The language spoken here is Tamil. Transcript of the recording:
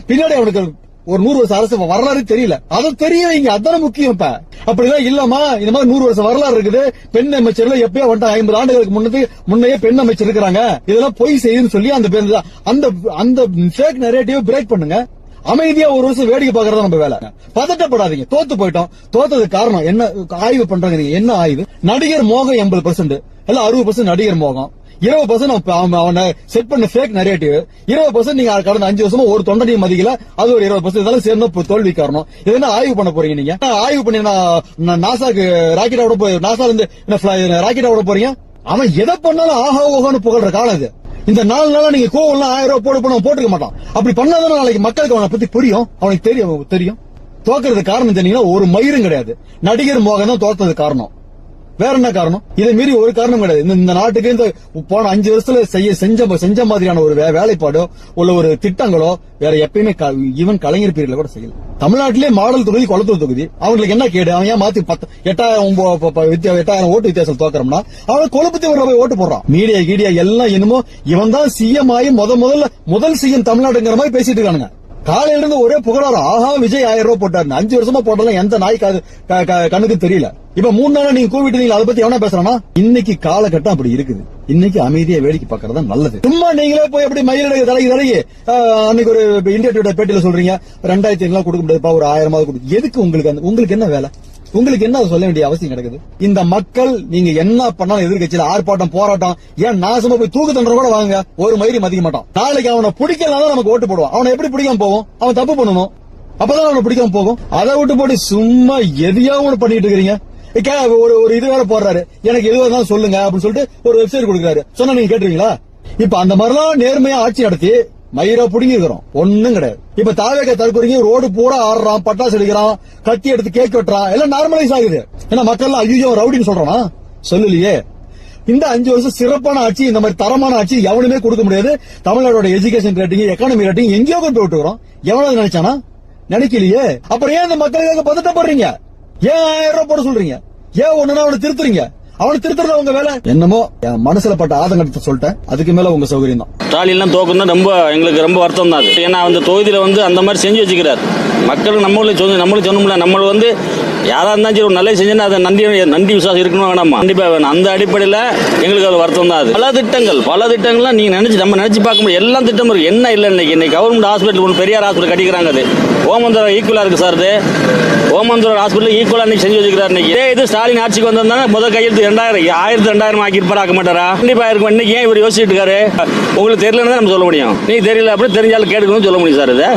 பின்னாடி அவனுக்கு ஒரு 100 வருஷம் அரசு வரலாறு தெரியல. அது தெரிய வைங்க, அதான முக்கியம். இப்ப அப்படிதான் இல்லமா, இந்த மாதிரி 100 வருஷம் வரலாறு இருக்குது. பெண் அமைச்சர்ல எப்பயோ வந்துட்டு 50 ஆண்டுகளுக்கு முன்னையே பெண் அமைச்சர் இருக்கிறாங்க. இதெல்லாம் பொய் செய்யுன்னு சொல்லி அந்த ஃபேக் நரேட்டிவ் பிரேக் பண்ணுங்க. அமைதியா ஒரு வருஷம் வேடிக்கை பாக்குறதா நம்ம வேலை. பதட்டப்படாதீங்க. தோத்து போயிட்டோம். தோத்ததுக்கு காரணம் என்ன? ஆய்வு பண்றாங்க. நீங்க என்ன ஆய்வு? நடிகர் மோகம் 80%, எல்லாம் 60% நடிகர் மோகம், 20% அவனை செட் பண்ண ஃபேக் நரேட்டிவ், 20% நீங்க கடந்த 5 வருஷமா ஒரு தொண்டனையும் மதிக்கல, அது ஒரு 20% இதெல்லாம் சேர்ந்து தோல்வி காரணம். இது என்ன ஆய்வு பண்ண போறீங்க நீங்க? ஆய்வு பண்ணி நாசாக்கு ராக்கெட்டா விட போய் நாசால இருந்து ராக்கெட்டா விட போறீங்க? அவன் எதை பண்ணாலும் ஆஹா ஓஹான்னு புகழ்ற காலம் இது. இந்த 4 நாளா நீங்க கோவம்லாம் 1000 ரூபாய் போட்டுக்க மாட்டான். அப்படி பண்ணாதானே நாளைக்கு மக்களுக்கு அவனை பத்தி புரியும். அவனுக்கு தெரியும். தோக்குறது காரணம் தெரியுங்கன்னா ஒரு மயிரும் கிடையாது. நடிகர் மோகம் தான் தோத்தது காரணம். வேற என்ன காரணம்? இதை மீறி ஒரு காரணம் கிடையாது. இந்த நாட்டுக்கு இந்த போன 5 வருஷத்துல செஞ்ச மாதிரியான ஒரு வேலைப்பாடோ உள்ள ஒரு திட்டங்களோ வேற எப்பயுமே ஈவன் கலைஞர் பீரியட்ல கூட செய்யல. தமிழ்நாட்டிலே மாடல் தொகுதி கொளத்தூர் தொகுதி. அவங்களுக்கு என்ன கேடு? அவன் ஏன் மாத்தி 8,000 ஓட்டு வித்தியாசம் தோக்கறோம்னா அவன் கொழுப்பத்தி போய் ஓட்டு போடுறான். மீடியா எல்லாம் என்னமோ இவன் தான் சிஎம் ஆகி முதல் சிஎம் தமிழ்நாடுங்கிற மாதிரி பேசிட்டு இருக்கானுங்க. காலையில இருந்து ஒரே புகழாரம். ஆஹா விஜய் 1000 ரூபாய் போட்டாரு. 5 வருஷமா போட்டாலும் எந்த நாய் கண்ணுக்கு தெரியல. இப்ப 3 நாளா நீங்க கூவிட்டு அதை பத்தி எவனா பேசுறானா? இன்னைக்கு காலகட்டம் அப்படி இருக்குது. இன்னைக்கு அமைதியா வேடிக்கை பாக்குறதா நல்லது. சும்மா நீங்களே போய் எப்படி மயிலடை தடகி அன்னைக்கு ஒரு இந்தியா டுடே பேட்டியில சொல்றீங்க 2500 கொடுக்க முடியாதுப்பா, ஒரு 1000 கொடுக்கும். எதுக்கு உங்களுக்கு என்ன வேலை? உங்களுக்கு என்ன சொல்ல வேண்டிய அவசியம் கிடக்குது? இந்த மக்கள் நீங்க என்ன பண்ணாலும் எதிர்கட்சியில ஆர்ப்பாட்டம் போராட்டம் ஏன் நாசமா போய் தூக்கு தண்டனை கூட வாங்க, ஒரு மயிரி மதிக்க மாட்டான். நாளைக்கு அவனை பிடிக்கலாம் நமக்கு ஓட்டு போடுவான். அவனை எப்படி பிடிக்காம போவோம்? அவன் தப்பு பண்ணணும், அப்பதான் அவனை பிடிக்காம போகும். அதை விட்டு போட்டு சும்மா எதையாவது பண்ணிட்டு இருக்கிறீங்க. ஒரு இது வேற போடுறாரு, எனக்கு எதுவாக தான் சொல்லுங்க அப்படின்னு சொல்லிட்டு ஒரு வெப்சைட் கொடுக்குறாரு. சொன்னா நீங்க கேட்டுறீங்களா? இப்ப அந்த மாதிரிலாம் நேர்மையா ஆட்சி நடத்தி மயிரா புடிங்கி இருக்கிறோம். ஒண்ணும் கிடையாது. இப்ப தாவேக தற்கொலைக்கு ரோடு பூரா ஆடுறான், பட்டாசு அடிக்கிறான், கத்தி எடுத்து கேக் வெட்டுறான், எல்லாம் நார்மலைஸ் ஆகுது. ஏன்னா மக்கள் ஐயோ ரவுடின்னு சொல்றானா? சொல்லலையே. இந்த 5 வருஷம் சிறப்பான ஆட்சி, இந்த மாதிரி தரமான ஆட்சி எவனுமே கொடுக்க முடியாது. தமிழ்நாடோட எஜுகேஷன் ரேட்டிங், எக்கானமி ரேட்டிங் எங்கேயோ போய் விட்டுக்கிறோம். எவனாவது நினைச்சானா? நினைக்கலையே. அப்புறம் ஏன் இந்த மக்களுக்காக பதட்டப்படுறீங்க? ஏன் 1000 ரூபாய் போட சொல்றீங்க? ஏன் ஒண்ணுனா அவனை திருத்துறீங்க? அவனை திருத்துறத உங்க வேலை. என்னமோ என் மனசுல பட்ட ஆதங்கத்தை சொல்லிட்டேன். அதுக்கு மேல உங்க சௌகரியம் தான். ஸ்டாலின் தோக்கணும் எங்களுக்கு ரொம்ப வருத்தம் தான். ஏன்னா அந்த தொகுதியில அந்த மாதிரி செஞ்சு வச்சுக்கிறார். மக்களுக்கு நம்மளுக்கு சொன்னோம்ல, நம்ம யாரா இருந்தாலும் சரி ஒரு நல்லது செஞ்சா அதை நன்றி விசுவாசம் இருக்கணும் வேணாமா? கண்டிப்பா வேணும். அந்த அடிப்படையில் எங்களுக்கு அது வருத்தம் தான். அது பல திட்டங்கள்லாம் நீங்க நம்ம நினைச்சு பார்க்க முடியும். எல்லா திட்டமும் இருக்கு. என்ன இல்லை இன்னைக்கு கவர்மெண்ட் ஹாஸ்பிட்டல் பெரியார் ஹாஸ்பிட்டல் கட்டிக்கிறாங்க. அது ஓமந்தூரம் ஈக்குவலா இருக்கு சார். இது ஓமந்தூரம் ஹாஸ்பிட்டல் ஈக்குவலா இன்னைக்கு செஞ்சு வச்சுக்கிறார். இன்னைக்கு இது ஸ்டாலின் ஆட்சிக்கு வந்திருந்தாங்க முதல் கையெழுத்து 2000 ஆக்கியிருப்பாரு, ஆக்க மாட்டாரா? கண்டிப்பா இருக்கும். இன்னைக்கு ஏன் இவர் யோசிச்சுட்டு இருக்காரு? உங்களுக்கு தெரியலன்னு நம்ம சொல்ல முடியும். நீ தெரியல அப்படி தெரிஞ்சாலும் கேட்கணும்னு சொல்ல முடியும் சார். இது